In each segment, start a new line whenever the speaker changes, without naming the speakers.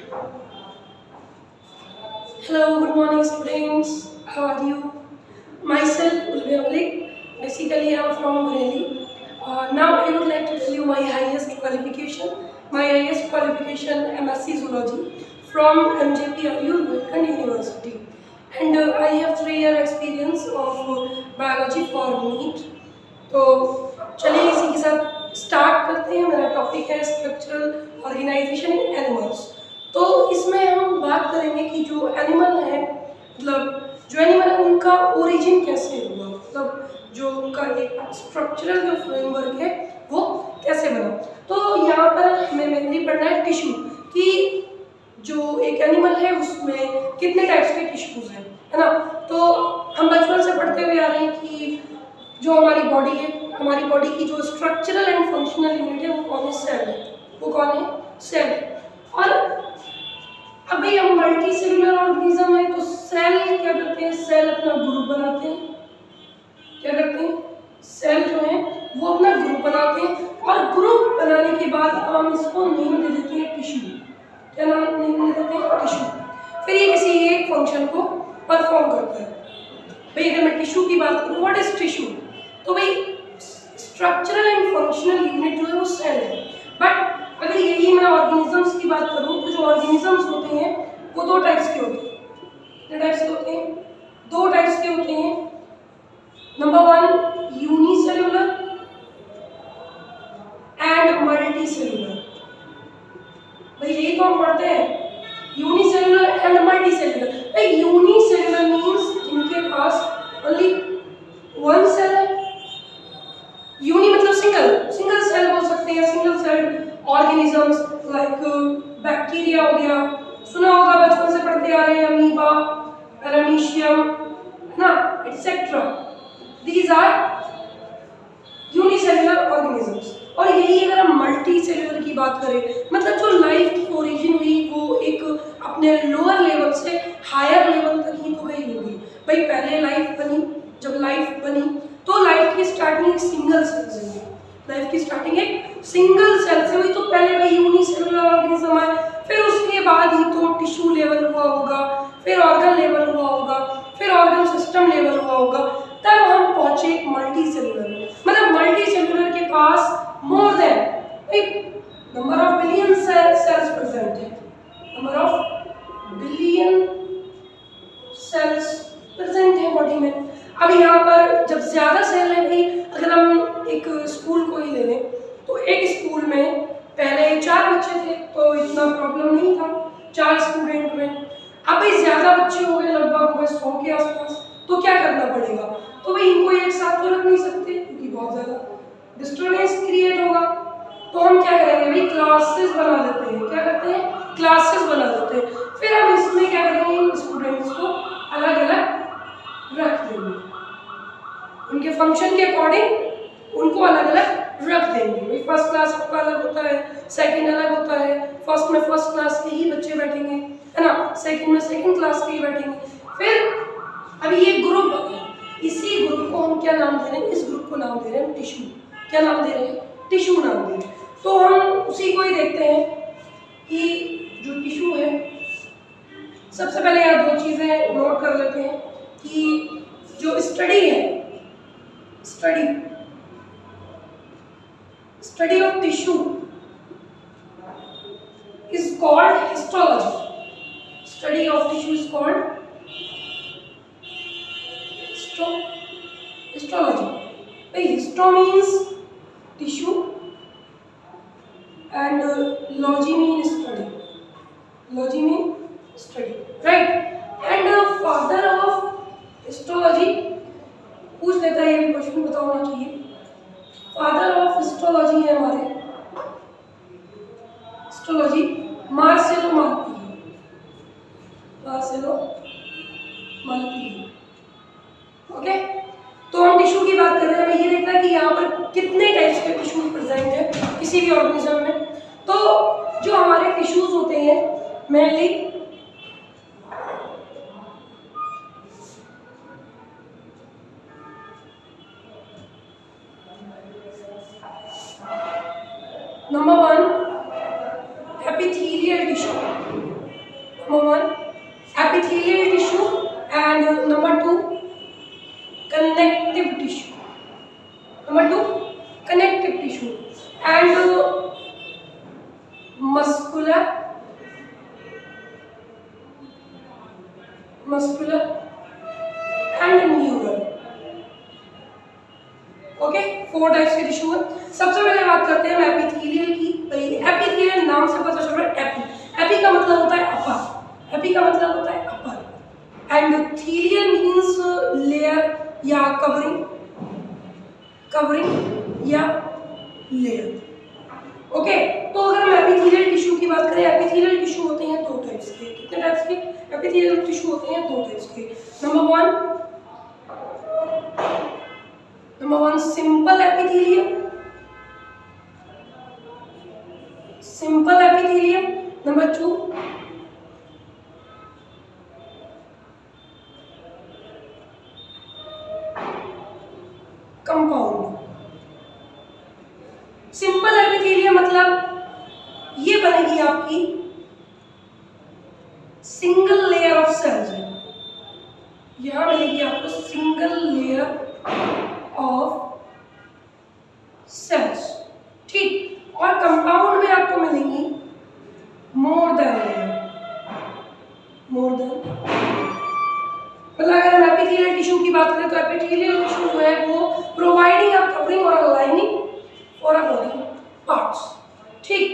Hello, good morning students. How are you? Myself Ulvi Malik. Basically, I am from Bareilly. Now I would like to tell you my highest qualification. My highest qualification MSc Zoology from MJP Ayurveda University. And I have 3 year experience of biology for NEET. तो चलिए इसी के साथ start करते हैं। मेरा topic है structural organisation इन animals. तो इसमें हम बात करेंगे कि जो एनिमल है, मतलब जो एनिमल है उनका ओरिजिन कैसे हुआ, मतलब जो उनका एक स्ट्रक्चरल जो फ्रेमवर्क है वो कैसे बना। तो यहाँ पर हमें मेनली पढ़ना है टिश्यू, कि जो एक एनिमल है उसमें कितने टाइप्स के टिश्यूज हैं, है ना। तो हम बचपन से पढ़ते हुए आ रहे हैं कि जो हमारी बॉडी है, हमारी बॉडी की जो स्ट्रक्चरल एंड फंक्शनल यूनिट है वो कौन है? सेल है। वो कौन है? सेल है। और अभी हम मल्टी सेलुलर ऑर्गेनिज्म है तो सेल क्या करते हैं? सेल अपना ग्रुप बनाते हैं। क्या करते हैं? सेल जो है वो अपना ग्रुप बनाते हैं और ग्रुप बनाने के बाद हम इसको नेम दे देते हैं टिश्यू। क्या नाम नेम दे देते हैं? टिश्यू। फिर ये किसी एक फंक्शन को परफॉर्म करता है। भाई अगर मैं टिश्यू की बात करूँ, व्हाट इज टिश्यू? तो भाई स्ट्रक्चरल एंड फंक्शनल यूनिट जो है वो सेल है। बट अगर यही मैं ऑर्गेनिजम्स की बात करूं तो जो ऑर्गेनिजम्स होते हैं वो 2 टाइप्स के होते हैं। कितने टाइप्स के होते हैं? 2 टाइप्स के होते हैं। Number 1 unicellular and multicellular. भाई यही तो हम पढ़ते हैं, यूनिसेल्युलर एंड मल्टी सेल्युलर। भाई यूनिसेल्युलर मींस इनके पास ओनली 1 सेल है। यूनि मतलब सिंगल सेल बोल सकते हैं, single cell organisms like bacteria हो गया, सुना होगा बचपन से पढ़ते आ रहे हैं, अमीबा, पैरामीशियम, है ना, etcetera. These are unicellular organisms. और यही अगर हम मल्टी सेल्युलर की बात करें, मतलब जो लाइफ की ओरिजिन हुई वो एक अपने लोअर लेवल से हायर लेवल तक ही तो गई होगी। भाई पहले लाइफ बनी, जब लाइफ बनी तो लाइफ की स्टार्टिंग एक सिंगल सेल से हुई। लाइफ की स्टार्टिंग एक सिंगल सेल से हुई। तो पहले भाई यूनिसेल्युलर ऑर्गेनिज्म है, फिर उसके बाद ही तो टिश्यू लेवल हुआ होगा, फिर ऑर्गन लेवल हुआ होगा, फिर ऑर्गन सिस्टम लेवल हुआ होगा, तब हम पहुंचे मल्टी सेल्युलर। मतलब मल्टी सेल्युलर के पास more than number of billion cells present है। Number of billion cells present है बॉडी में। अब यहाँ पर जब ज्यादा सेल है भाई, अगर हम एक स्कूल को ही ले लें तो एक स्कूल में पहले 4 बच्चे थे तो इतना प्रॉब्लम नहीं था, 4 स्टूडेंट में। अब भाई ज्यादा बच्चे हो गए, लगभग 100 के आसपास, तो क्या करना पड़ेगा? तो भाई इनको एक साथ तो रख नहीं सकते क्योंकि बहुत ज्यादा डिस्टर्बेंस क्रिएट होगा। तो हम क्या करेंगे भाई? क्लासेस बना देते हैं। क्या करते हैं? क्लासेस बना देते हैं। फिर हम इसमें क्या करेंगे? स्टूडेंट्स को अलग अलग रख देंगे, उनके फंक्शन के अकॉर्डिंग उनको अलग अलग रख देंगे। फर्स्ट क्लास आपका अलग होता है, सेकंड अलग होता है। फर्स्ट में फर्स्ट क्लास के ही बच्चे बैठेंगे, है ना, सेकंड में सेकंड क्लास के ही बैठेंगे। फिर अभी ये ग्रुप बना, इसी ग्रुप को हम क्या नाम दे रहे हैं? इस ग्रुप को नाम दे रहे हैं टिश्यू। क्या नाम दे रहे हैं? टिश्यू नाम दे रहे हैं। तो हम उसी को ही देखते हैं कि जो टिश्यू है, सबसे पहले यार 2 चीजें नोट कर लेते हैं कि जो स्टडी है, study of tissue is called histology. Study of tissue is called histology. Histo means tissue and logy mean study. Logy mean study, right? And father of histology, पूछ लेता है, ये भी क्वेश्चन पता होना चाहिए। फादर ऑफ हिस्टोलॉजी है हमारे, histology Marcello Marti. Marcello Marti, okay. तो हम टिश्यू की बात कर रहे हैं। हमें ये देखना है कि यहाँ पर कितने टाइप्स के टिश्यू प्रेजेंट है किसी भी ऑर्गेनिज्म में। तो जो हमारे टिश्यूज होते हैं mainly number 1 epithelial tissue. Number one, epithelial tissue, and number two, connective tissue. Number two, connective tissue, and muscular and neural. Okay, 4 types के टिश्यू है। सबसे पहले बात करते हैं हम एपिथेलियल की। एपिथेलियल नाम से पता चल रहा है एपी। एपी का मतलब होता है अपर। एपी का मतलब होता है अपर, एंड थीलियल मींस लेयर या कवरिंग या लेयर। ओके, तो अगर हम एपिथेलियल टिश्यू की बात करें, एपिथेलियल टिश्यू होते हैं 2 टाइप्स के। कितने टाइप्स के एपिथेलियल टिश्यू होते हैं? 2 टाइप्स के। Number one, simple epithelium. Number 2, compound. Simple epithelium मतलब ये बनेगी आपकी सिंगल लेयर ऑफ सेल्स है। यहां मिलेगी आपको सिंगल लेयर ऑफ सेल्स, ठीक। और कंपाउंड में आपको मिलेंगी मोर देन मतलब अगर हम एपिथेलियल टिश्यू की बात करें तो एपिथेलियल टिश्यू जो है वो प्रोवाइडिंग अ कवरिंग और a lining for a body parts, ठीक।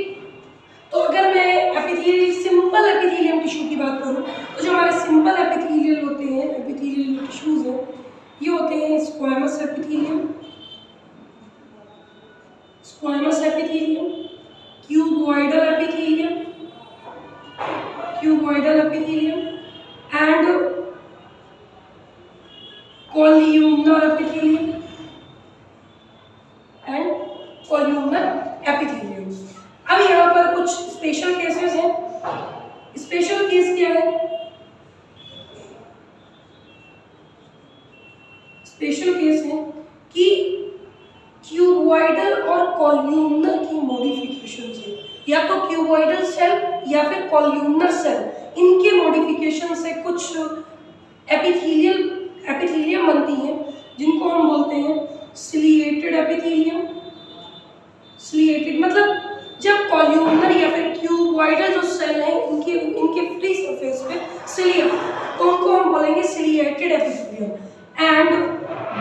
तो अगर मैं सिंपल एपिथेलियम टिश्यू की बात करूं तो जो हमारे सिंपल एपिथेलियल होते हैं, एपिथेलियल टिश्यूज हैं, ये होते हैं squamous epithelium, cuboidal epithelium and columnar epithelium. अब यहाँ पर कुछ स्पेशल केसेस हैं। स्पेशल केस क्या है? स्पेशल केस है कि क्यूबॉइडल और कॉल्यूमनर की मॉडिफिकेशन से, या तो क्यूबॉइडल सेल या फिर कॉल्यूमनर सेल, इनके मॉडिफिकेशन से कुछ एपिथेलियम बनती हैं जिनको हम बोलते हैं सिलिएटेड एपिथेलियम। सिलिएटेड मतलब जब कॉल्यूमनर या फिर क्यूबॉइडल जो सेल हैं इनके फ्री सरफेस पे सिलिया, तो उनको हम बोलेंगे ciliated epithelium. And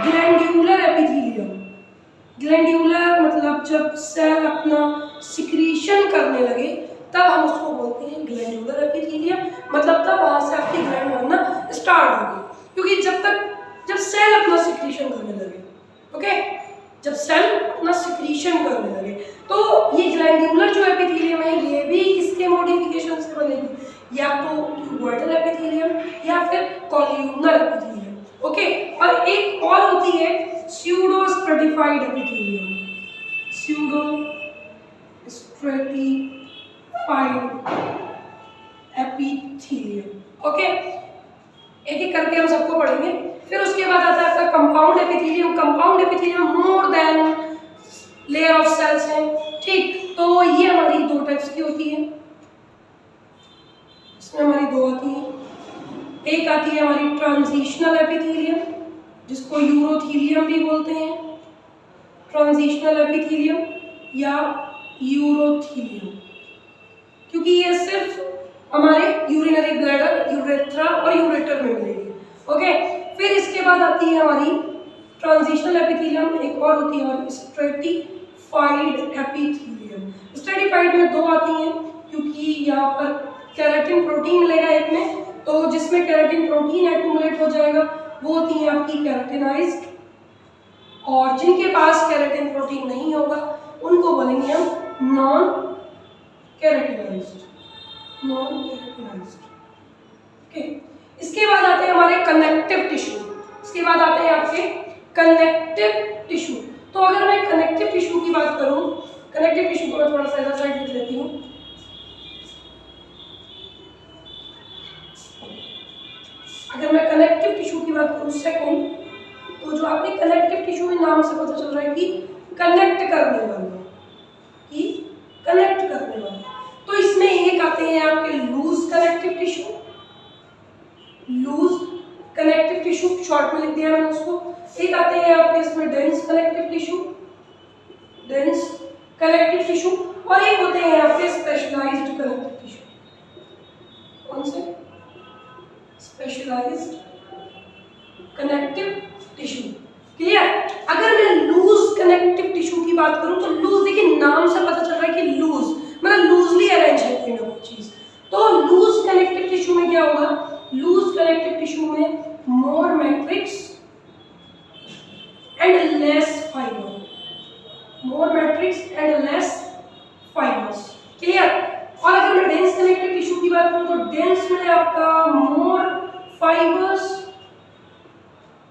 glandular epithelium. Glandular मतलब जब सेल अपना सिक्रीशन करने लगे तब हम उसको बोलते हैं ग्लैंड्यूलर एपिथेलियम, मतलब तब वहां से आपकी ग्लैंड बनना स्टार्ट होगी। क्योंकि जब सेल अपना सिक्रीशन करने लगे, ओके, जब सेल अपना सिक्रीशन करने लगे तो ये ग्लैंड्यूलर जो एपिथेलियम है ये भी किसके मॉडिफिकेशन से बनेगी? या तो क्यूबॉइडल एपिथेलियम या फिर कॉल्यूमनर एपिथेलियम। ओके, और एक और होती है स्यूडो स्ट्रेटिफाइड एपिथेलियम। ओके, एक एक करके हम सबको पढ़ेंगे। फिर उसके बाद आता है आपका compound epithelium more than layer of cells है, ठीक। तो ये हमारी 2 टाइप्स की होती है। इसमें हमारी 2 आती हैं। एक आती है हमारी ट्रांजिशनल एपिथेलियम, जिसको यूरोथीलियम भी बोलते हैं, ट्रांजिशनल एपिथेलियम या यूरोथीलियम, क्योंकि ये सिर्फ हमारे यूरिनरी ब्लैडर, यूरेथ्रा और यूरेटर में मिलेगी। ओके, फिर इसके बाद आती है हमारी ट्रांजिशनल एपिथेलियम, एक और होती है हमारी स्ट्रेटिफाइड एपिथेलियम। स्ट्रेटिफाइड में 2 आती हैं क्योंकि यहाँ पर केराटिन प्रोटीन मिलेगा एक में, तो जिसमें केराटिन प्रोटीन एक्यूमुलेट हो जाएगा वो होती है आपकी केराटिनाइज्ड, और जिनके पास केराटिन प्रोटीन नहीं होगा उनको बोलेंगे हम नॉन केराटिनाइज्ड। ओके, इसके बाद आते हैं हमारे कनेक्टिव टिश्यू। इसके बाद आते हैं आपके कनेक्टिव टिश्यू। तो अगर मैं कनेक्टिव टिश्यू की बात करूं, कनेक्टिव टिश्यू को मैं थोड़ा सा इधर साइड लिख लेती हूं। अगर मैं कनेक्टिव टिश्यू की बात करूं सेकंड, तो जो आपने कनेक्टिव टिश्यू के नाम से पता चल रहा है कि कनेक्ट करने वाला, तो इसमें एक आते हैं आपके लूज कनेक्टिव टिश्यू शॉर्ट में लिख दिया मैंने उसको। एक आते हैं आपके इसमें dense connective tissue, dense connective tissue, और एक होते हैं आपके स्पेशलाइज्ड कनेक्टिव टिश्यू। कौन से? Specialised connective tissue. क्लियर? अगर मैं लूज कनेक्टिव टिश्यू की बात करूं तो लूज, देखिए नाम से पता चल रहा है कि लूज मतलब लूजली अरेंज है कोई ना कोई चीज। तो लूज कनेक्टिव टिश्यू में क्या होगा? लूज कनेक्टिव टिश्यू में more matrix and less fibre, more matrix and less fibres. Clear? और अगर मैं डेंस कनेक्टिव टिश्यू की बात करूं तो डेंस में आपका मोर फाइबर्स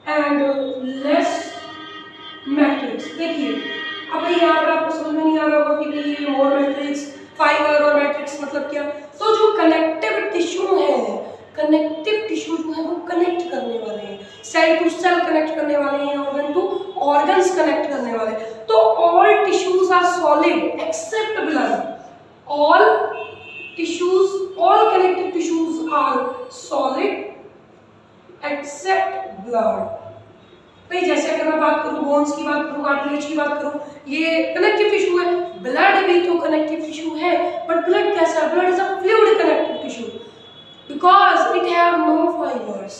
एंड लेस मैट्रिक्स। देखिए अब यहाँ पर आपको समझ में नहीं आ रहा होगा कि भाई ये मोर मैट्रिक्स, फाइबर और मैट्रिक्स मतलब क्या। तो जो कनेक्टिव टिश्यू है, कनेक्टिव टिश्यू जो है वो कनेक्ट करने वाले हैं, सेल टू सेल कनेक्ट करने वाले हैं, ऑर्गन टू ऑर्गन्स कनेक्ट करने वाले। तो all tissues are solid except blood, all tissues, all connective tissues are solid except blood. भाई जैसे अगर मैं बात करूं बोन्स की बात करूं, कार्टिलेज की बात करूं, ये कनेक्टिव टिश्यू है, ब्लड भी तो कनेक्टिव टिश्यू है, बट ब्लड कैसा है? Blood is a fluid connective tissue because it have no fibres,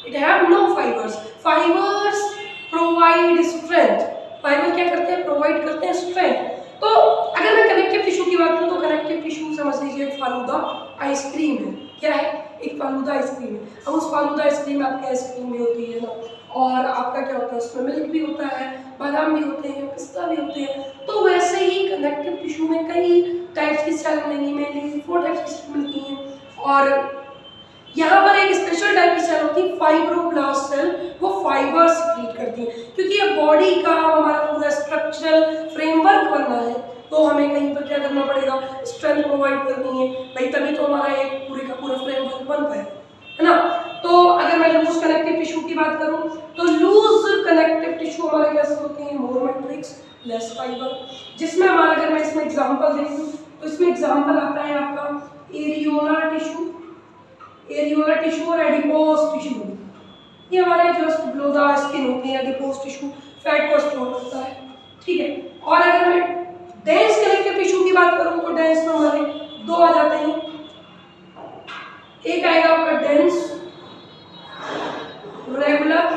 it have no fibres. Fibres provide strength, fibre क्या करते हैं? प्रोवाइड करते हैं स्ट्रेंथ। तो अगर मैं कनेक्टिव टिश्यू की बात करूं तो कनेक्टिव टिश्यू समझ लीजिए फालूदा आइसक्रीम है। क्या है? एक फालूदा आइसक्रीम है। अब उस फालूदा आइसक्रीम आपके आइसक्रीम में होती है ना, और आपका क्या होता है उसमें मिल्क भी होता है, बादाम भी होते हैं, पिस्ता भी होते हैं। तो वैसे ही कनेक्टिव टिश्यू में कई टाइप्स की सेल मिलेंगी, मेनली 4 टाइप्स की सेल मिलती हैं। और यहाँ पर एक स्पेशल टाइप की सेल होती है फाइब्रोब्लास्ट सेल, वो फाइबर सिक्रीट करती है। क्योंकि ये बॉडी का हमारा पूरा स्ट्रक्चरल फ्रेमवर्क बनना है तो हमें कहीं पर क्या करना पड़ेगा? स्ट्रेंथ प्रोवाइड करनी है भाई, तभी तो हमारा एक पूरे का पूरा फ्रेमवर्क बन पाए, है ना। तो अगर मैं लूज कनेक्टिव टिश्यू की बात करूं तो लूज कनेक्टिव टिश्यू हमारे कैसे होते हैं? मोर मैट्रिक्स लेस फाइबर। जिसमें हमारा, अगर मैं इसमें एग्जांपल देखूं तो इसमें एग्जांपल आता है आपका एरियोलर टिश्यू, एरियोलर टिश्यू और एडिपोज टिश्यू। ये हमारे जस्ट बिलो द स्किन होती है। एडिपोज टिश्यू फैट को स्टोर करता है, ठीक है। और अगर मैं डेंस कनेक्टिव टिश्यू की बात करूं तो डेंस में हमारे 2 आ जाते हैं। एक आएगा आपका डेंस रेगुलर,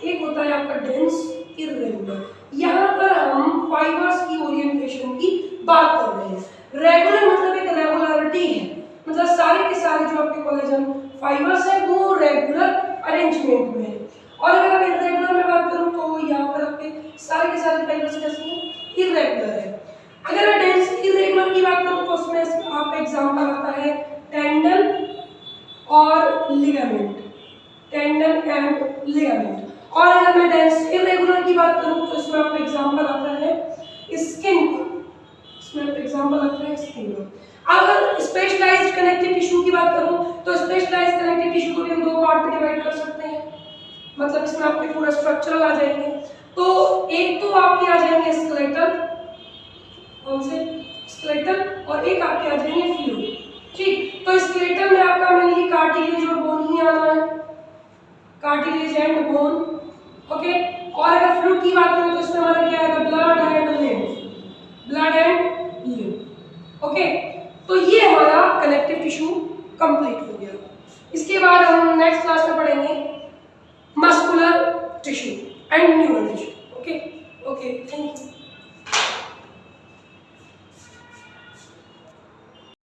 एक होता है आपका डेंस इररेगुलर। यहाँ पर हम फाइबर्स की ओरिएंटेशन की बात कर रहे हैं। रेगुलर मतलब एक रेगुलरिटी है, मतलब सारे के सारे जो आपके कोलेजन फाइबर्स है वो रेगुलर अरेंजमेंट में है। और अगर मैं इररेगुलर में बात करूं तो यहाँ पर आपके सारे के सारे फाइबर्स कैसे हैं? इररेगुलर है। अगर मैं डेंस इररेगुलर की बात करूं तो उसमें आपका एग्जांपल आता है टेंडन और लिगामेंट, टेंडन एंड लिगामेंट। और अगर मैं डेंस इररेगुलर की बात करूं तो इसमें आपका एग्जांपल आता है स्किन का, इसमें आपका एग्जांपल आता है स्किन का। अगर स्पेशलाइज्ड कनेक्टिव टिश्यू की बात करूं तो स्पेशलाइज्ड कनेक्टिव टिश्यू को भी हम 2 पार्ट में डिवाइड कर सकते हैं, मतलब इसमें आपके पूरा स्ट्रक्चरल आ जाएंगे। तो एक तो आपके आ जाएंगे स्केलेटल, कौन से? स्केलेटल, और एक आपके आ जाएंगे फ्लूइड, ठीक। तो स्केलेटल में आपका मेनली कार्टिलेज और बोन ही आना है, कार्टिलेज एंड बोन, ओके। और अगर फ्लूइड की बात करें तो इसमें हमारा क्या आएगा? Blood and lymph, blood and lymph, okay. तो ये हमारा कनेक्टिव टिश्यू कंप्लीट हो गया। इसके बाद हम नेक्स्ट क्लास में पढ़ेंगे muscular tissue and neural tissue, okay. Thank you.